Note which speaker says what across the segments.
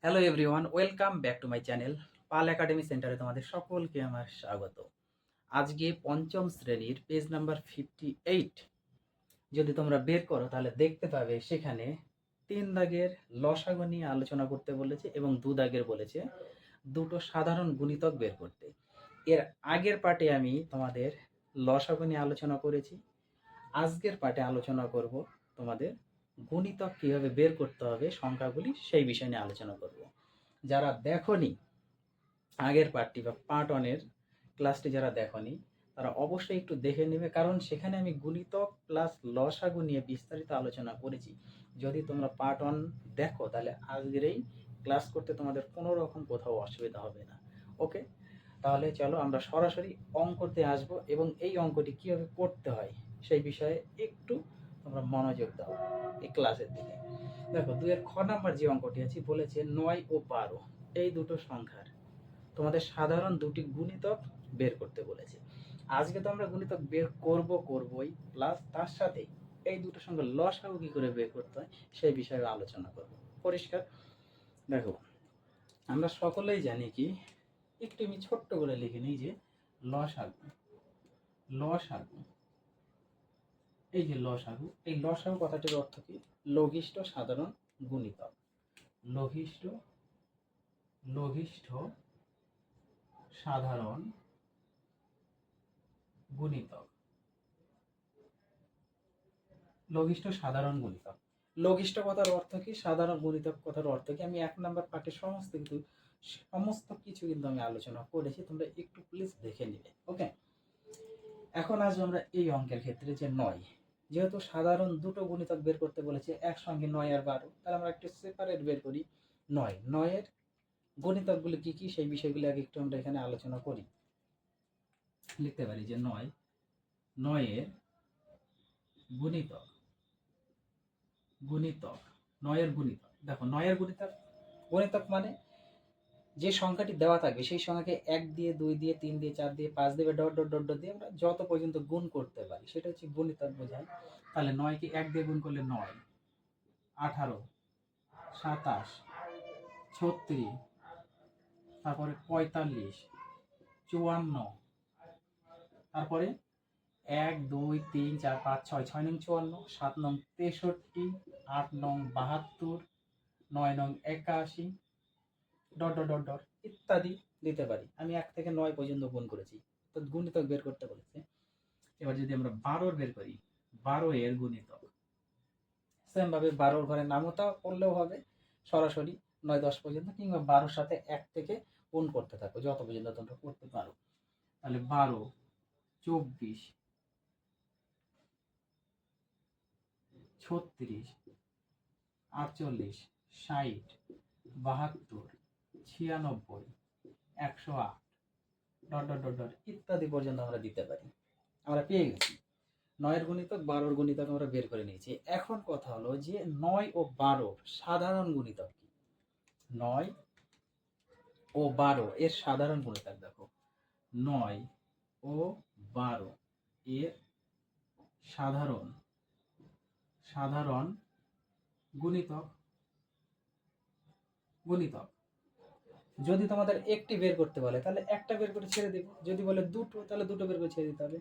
Speaker 1: Hello everyone, welcome back to my channel. Pal academy সেন্টারে তোমাদের সকলকে আমার স্বাগত। আজকে পঞ্চম শ্রেণীর পেজ নাম্বার 58 যদি তোমরা বের করো তাহলে দেখতে পাবে সেখানে 3 দাগের লসাগু নিয়ে আলোচনা করতে বলেছে এবং 2 দাগের বলেছে দুটো সাধারণ গুণিতক বের করতে। এর আগের পার্টে আমি তোমাদের লসাগু নিয়ে আলোচনা করেছি। আজকের পার্টে আলোচনা করব তোমাদের গুণিতক কিভাবে বের করতে হবে সংখ্যাগুলি, সেই বিষয় নিয়ে আলোচনা করব। যারা দেখনি আগের পার্টটি বা পার্ট ওয়ানের ক্লাসটি, যারা দেখনি তারা অবশ্যই একটু দেখে নেবে, কারণ সেখানে আমি গুণিতক প্লাস লসাগু নিয়ে বিস্তারিত আলোচনা করেছি। যদি তোমরা পার্ট ওয়ান দেখো তাহলে আজকের এই ক্লাস করতে তোমাদের কোনো রকম কোথাও অসুবিধা হবে না। ওকে, তাহলে চলো আমরা সরাসরি অঙ্কতে আসবো এবং এই অঙ্কটি কীভাবে করতে হয় সেই বিষয়ে একটু তোমরা মনোযোগ দাও এই ক্লাসের দিকে। দেখো, 2-এর খ নাম্বার যে অঙ্কটি আছে বলেছে 9 ও 12 এই দুটো সংখ্যার তোমাদের সাধারণ দুটি গুণিতক বের করতে বলেছে। আজকে তো আমরা গুণিতক বের করবই, প্লাস তার সাথে এই দুটো সংখ্যা লসাগু কি করে বের করতে হয় সেই বিষয়ে আলোচনা করব। পরিষ্কার? দেখো, আমরা সকলেই জানি কি, একটু আমি ছোট্ট করে লিখে নিই যে লসাগু লসাগু এই যে লসাগু, এই লসাগু কথাটির অর্থ কি? লঘিষ্ঠ সাধারণ গুণিতক। লঘিষ্ঠ লঘিষ্ঠ সাধারণ গুণিতক। লঘিষ্ঠ সাধারণ গুণিতক। লঘিষ্ঠ কথার অর্থ কি, সাধারণ গুণিতক কথার অর্থ কি, আমি 1 নম্বর পাঠে সমস্ত কিছু কিন্তু আমি আলোচনা করেছি, তোমরা একটু প্লিজ দেখে নিবে। ওকে, এখন আসবো আমরা এই অঙ্কের ক্ষেত্রে যে 9, যেহেতু সাধারণ দুটো গুণিতক বের করতে বলেছে একসঙ্গে 9 আর 12, তাহলে আমরা একটু সেপারেট বের করি। 9 এর গুণিতকগুলো কি কি সেই বিষয়গুলো আগে একটু আমরা এখানে আলোচনা করি। লিখতে পারি যে 9 এর গুণিতক গুণিতক 9-এর গুণিতক। দেখো, 9-এর গুণিতক গুণিতক মানে যে সংখ্যাটি দেওয়া থাকবে সেই সংখ্যাকে 1 দিয়ে, 2 দিয়ে, 3 দিয়ে, 4 দিয়ে, 5 দিয়ে, ডট ডট ডট ডট দিয়ে আমরা যত পর্যন্ত গুণ করতে পারি সেটা হচ্ছে গুণিতক বোঝায়। তাহলে 9-কে 1 দিয়ে গুণ করলে 9, 18, 27, 36, তারপরে 45, 54, তারপরে 1, 2, 3, 4, 5, 6, 6 নং 54, 7 নং 63, 8 নং 72, 9 নং 81, ডট ডট ডট ডট ইত্যাদি দিতে পারি। আমি 1 থেকে 9 পর্যন্ত গুণ করেছি, তো গুণিতক বের করতে বলেছে। এবার যদি আমরা 12 বের করি, 12 এর গুণিতক সেম ভাবে 12 ঘরে নামতা করলেও হবে, সরাসরি 9, 10 পর্যন্ত, কিংবা 12-র সাথে 1 থেকে গুণ করতে থাকো যত পর্যন্ত তোমরা করতে পারো। তাহলে 12, 24, 36, 48, 60, 72, 96, 108, ডট ডট ডট ডট ইত্যাদি পর্যন্ত আমরা দিতে পারি। আমরা পেয়ে গেছি 9-এর গুণিতক, 12-র গুণিতক আমরা বের করে নিয়েছি। এখন কথা হলো যে 9 ও 12 সাধারণ গুণিতক কি? 9 ও 12 এর সাধারণ গুণিতক দেখো, 9 ও 12 এর সাধারণ সাধারণ গুণিতক গুণিতক যদি তোমাদের একটি বের করতে বলে তাহলে একটা বের করে ছেড়ে দেবে, যদি বলে দুটো তাহলে দুটো বের করে ছেড়ে দিতে হবে।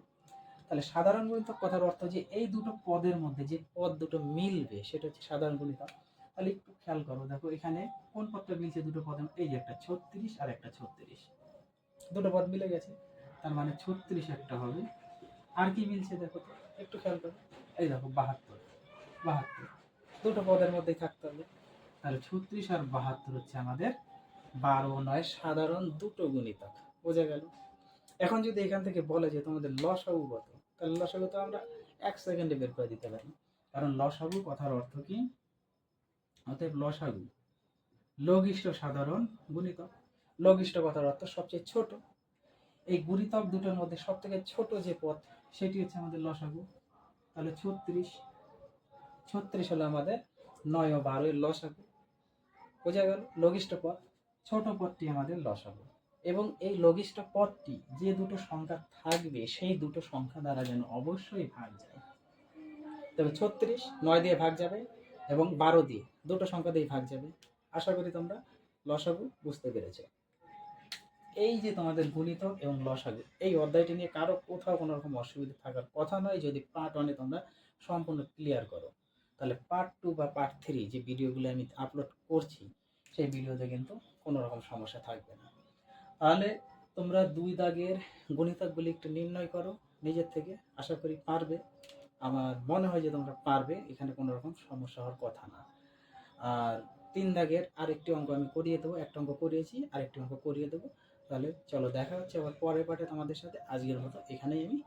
Speaker 1: তাহলে সাধারণ গুণিতক কথার অর্থ যে এই দুটো পদের মধ্যে যে পদ দুটো মিলবে সেটা হচ্ছে সাধারণ গুণিতক। তাহলে একটু খেয়াল করো, দেখো এখানে কোন পদটা মিলছে দুটো পদ, এই যে একটা 36 আর একটা 36, দুটো পদ মিলে গেছে, তার মানে 36 একটা হবে। আর কি মিলছে দেখো তো, একটু খেয়াল করো, এই দেখো 72, 72 দুটো পদের মধ্যেই থাকতে হবে। তাহলে 36 আর 72 হচ্ছে আমাদের 12 ও 9 সাধারণ দুটো গুণিতক। বোঝা গেল? এখন যদি এখান থেকে বলে যে তোমাদের লসাগু কত, তাহলে লসাগু তো আমরা 1 সেকেন্ডে বের করে দিতে পারি, কারণ লসাগু কথার অর্থ কি? অতএব লসাগু লঘিষ্ঠ সাধারণ গুণিতক। লঘিষ্ঠ কথার অর্থ সবচেয়ে ছোট। এই গুণিতক দুটোর মধ্যে সব থেকে ছোট যে পদ সেটি হচ্ছে আমাদের লসাগু। তাহলে 36 হলো আমাদের 9 ও 12 এর লসাগু। বোঝা গেল? লঘিষ্ঠ পদ, ছোট পদটি আমাদের লসাগু। এবং এই লঘিষ্ঠ পদটি যে দুটো সংখ্যা থাকবে সেই দুটো সংখ্যা দ্বারা যেন অবশ্যই ভাগ যায়। তবে 36 9 দিয়ে ভাগ যাবে এবং 12 দিয়ে, দুটো সংখ্যা দিয়ে ভাগ যাবে। আশা করি তোমরা লসাগু বুঝতে পেরেছো। এই যে তোমাদের গুণিতক এবং লসাগু, এই অধ্যায়টি নিয়ে কারো কোথাও কোনো রকম অসুবিধা থাকার কথা নয়। যদি পার্ট 1-এ তোমরা সম্পূর্ণ ক্লিয়ার করো, তাহলে পার্ট 2 বা পার্ট 3 যে ভিডিওগুলো আমি আপলোড করছি, সেই ভিডিওতে কিন্তু কোনো রকম সমস্যা থাকবে না। তাহলে তোমরা 2 দাগের গণিতকগুলি একটু নির্ণয় করো নিজের থেকে, আশা করি পারবে। আমার মনে হয় যে তোমরা পারবে, এখানে কোনো রকম সমস্যা হওয়ার কথা না। আর 3 দাগের আরেকটি অঙ্ক আমি করিয়ে দেবো, একটা অঙ্ক করিয়েছি, আরেকটি অঙ্ক করিয়ে দেবো। তাহলে চলো দেখা হচ্ছে আবার পরের পার্টে তোমাদের সাথে। আজকের মতো এখানেই আমি